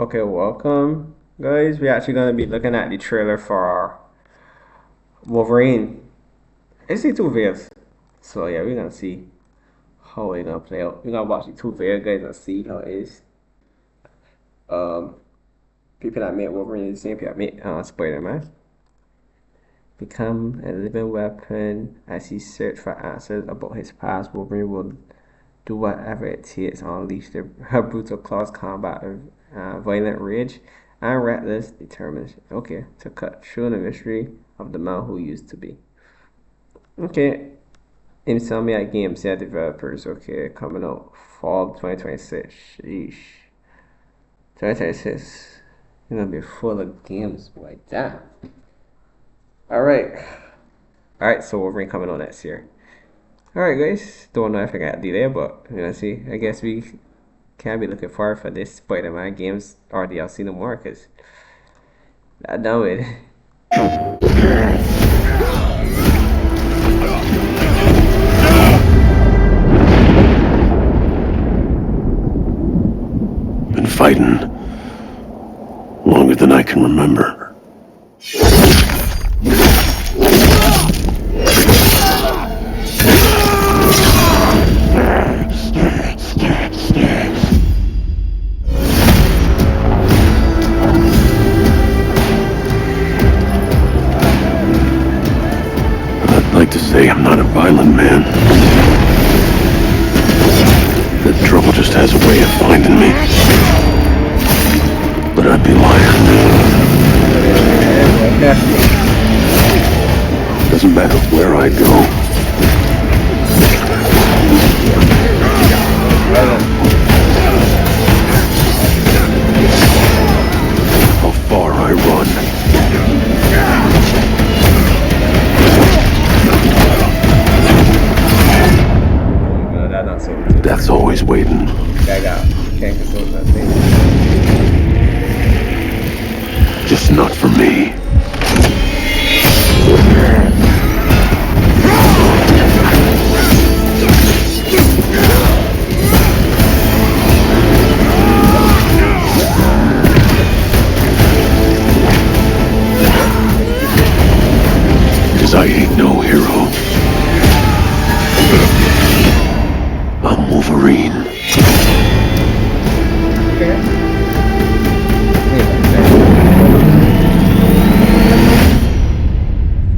Okay, welcome, guys. We're actually gonna be looking at the trailer for Wolverine. I see two videos, so yeah, we're gonna see how it's gonna play out. We're gonna watch the two videos, guys, and see how it is. Um, People that made Wolverine is the same people that made Spider-Man. Become a living weapon as he searches for answers about his past. Wolverine will do whatever it takes to unleash her brutal claws, combat violent rage, and reckless determination. Okay, to cut through the mystery of the man who used to be. Okay, Insomniac Games, yeah, developers. Okay, coming out fall 2026. Sheesh. 2026. It's gonna be full of games, boy. Damn. Alright. Alright, so Wolverine coming on next year. Alright, guys. Don't know if I got delay, but you know, see. I guess we can be looking forward for this Spider-Man games or DLC no more, because that done with. Been fighting longer than I can remember. I'd like to say I'm not a violent man. The trouble just has a way of finding me. But I'd be lying. Doesn't matter where I go. How far I run. That's always waiting. Can't control that thing. Just not for me. Cause I ain't no hero. I'm Wolverine.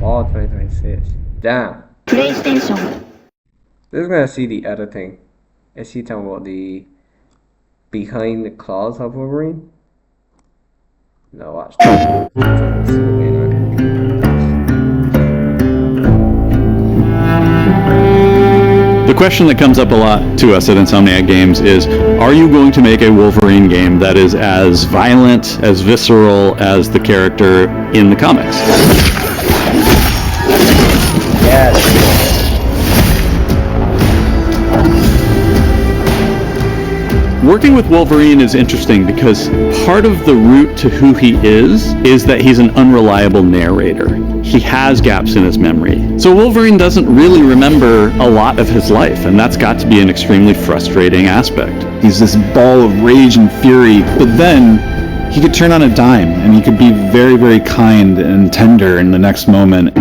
Fall 2026. Damn. PlayStation. This is gonna see the other thing. Is he talking about the behind the claws of Wolverine? No, watch. The question that comes up a lot to us at Insomniac Games is, are you going to make a Wolverine game that is as violent, as visceral as the character in the comics? Yes. Working with Wolverine is interesting because part of the route to who he is that he's an unreliable narrator. He has gaps in his memory. So Wolverine doesn't really remember a lot of his life, and that's got to be an extremely frustrating aspect. He's this ball of rage and fury, but then he could turn on a dime, and he could be very, very kind and tender in the next moment.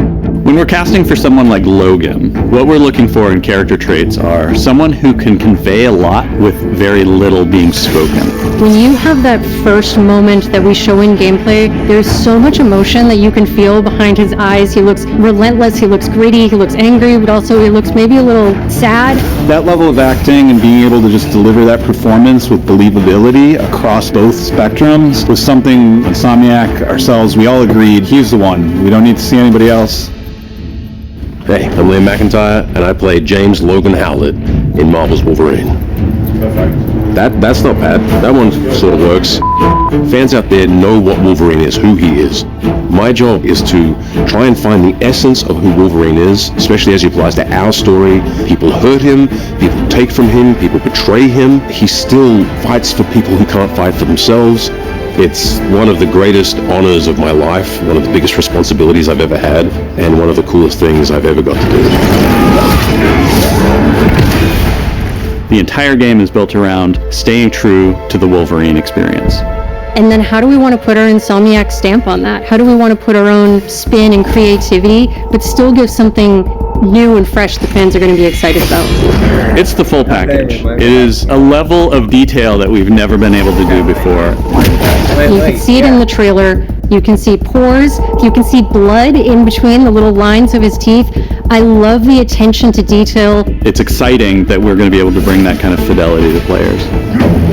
When we're casting for someone like Logan, what we're looking for in character traits are someone who can convey a lot with very little being spoken. When you have that first moment that we show in gameplay, there's so much emotion that you can feel behind his eyes. He looks relentless, he looks greedy, he looks angry, but also he looks maybe a little sad. That level of acting and being able to just deliver that performance with believability across both spectrums was something Insomniac, ourselves, we all agreed he's the one. We don't need to see anybody else. Hey, I'm Liam McIntyre, and I play James Logan Howlett in Marvel's Wolverine. That's not bad. That one sort of works. Fans out there know what Wolverine is, who he is. My job is to try and find the essence of who Wolverine is, especially as he applies to our story. People hurt him, people take from him, people betray him. He still fights for people who can't fight for themselves. It's one of the greatest honors of my life, one of the biggest responsibilities I've ever had, and one of the coolest things I've ever got to do. The entire game is built around staying true to the Wolverine experience. And then how do we want to put our Insomniac stamp on that? How do we want to put our own spin and creativity, but still give something new and fresh the fans are going to be excited about? It's the full package. It is a level of detail that we've never been able to do before. You can see it in the trailer. You can see pores. You can see blood in between the little lines of his teeth. I love the attention to detail. It's exciting that we're going to be able to bring that kind of fidelity to players.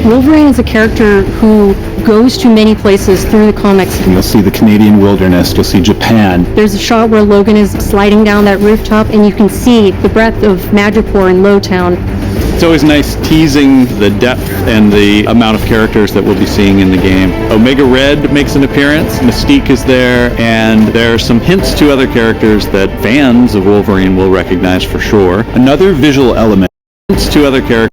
Wolverine is a character who goes to many places through the comics. And you'll see the Canadian wilderness, you'll see Japan. There's a shot where Logan is sliding down that rooftop and you can see the breadth of Madripoor in Lowtown. It's always nice teasing the depth and the amount of characters that we'll be seeing in the game. Omega Red makes an appearance, Mystique is there, and there are some hints to other characters that fans of Wolverine will recognize for sure. Another visual element. Hints to other characters.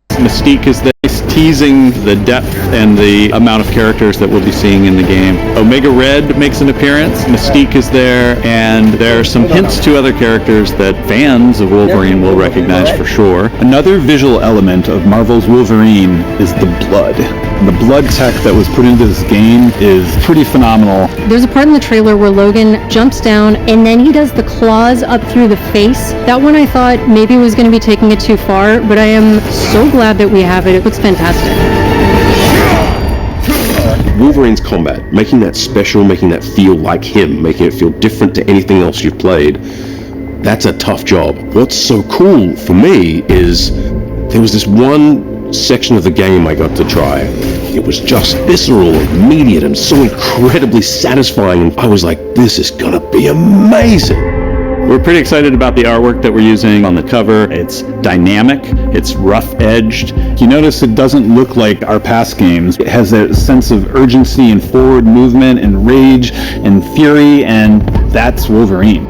Mystique is there, teasing the depth and the amount of characters that we'll be seeing in the game. Omega Red makes an appearance, Mystique is there, and there are some hints to other characters that fans of Wolverine will recognize for sure. Another visual element of Marvel's Wolverine is the blood. And the blood tech that was put into this game is pretty phenomenal. There's a part in the trailer where Logan jumps down and then he does the claws up through the face. That one I thought maybe was going to be taking it too far, but I am so glad that we have it. It looks fantastic. Wolverine's combat, making that special, making that feel like him, making it feel different to anything else you've played, that's a tough job. What's so cool for me is there was this one section of the game I got to try. It was just visceral, immediate, and so incredibly satisfying, and I was like, this is gonna be amazing. We're pretty excited about the artwork that we're using on the cover. It's dynamic, it's rough-edged. You notice it doesn't look like our past games. It has a sense of urgency and forward movement and rage and fury, and that's Wolverine.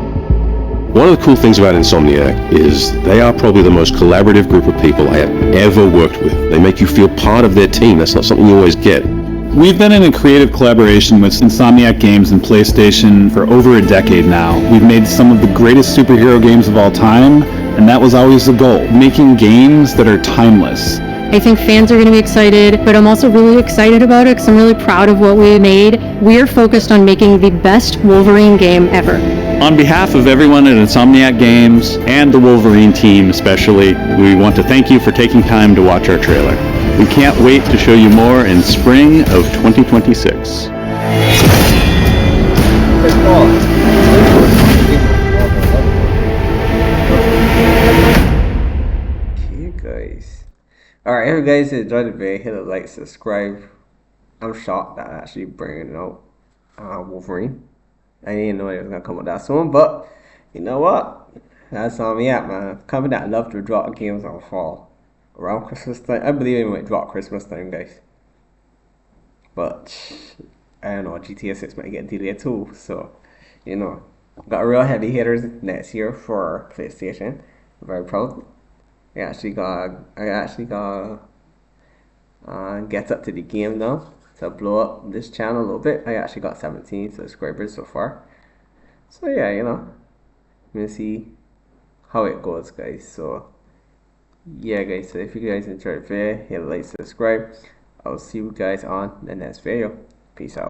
One of the cool things about Insomniac is they are probably the most collaborative group of people I have ever worked with. They make you feel part of their team. That's not something you always get. We've been in a creative collaboration with Insomniac Games and PlayStation for over a decade now. We've made some of the greatest superhero games of all time, and that was always the goal, making games that are timeless. I think fans are going to be excited, but I'm also really excited about it because I'm really proud of what we made. We are focused on making the best Wolverine game ever. On behalf of everyone at Insomniac Games and the Wolverine team especially, we want to thank you for taking time to watch our trailer. We can't wait to show you more in spring of 2026. Okay, guys. Alright, if you guys enjoyed the video, hit a like, subscribe. I'm shocked that I'm actually bringing out Wolverine. I didn't know it was gonna come out that soon, but you know what? That's on me at, man. Company that love to drop games on fall around Christmas time. I believe it might drop Christmas time, guys. But I don't know, GTA 6 might get delayed too. So, you know, got real heavy hitters next year for PlayStation. I'm very proud. I actually got get up to the game now to blow up this channel a little bit. I actually got 17 subscribers so far. So yeah, you know, we'll see how it goes, guys. So yeah, guys, so if you guys enjoyed the video, hit like, subscribe. I'll see you guys on the next video. Peace out.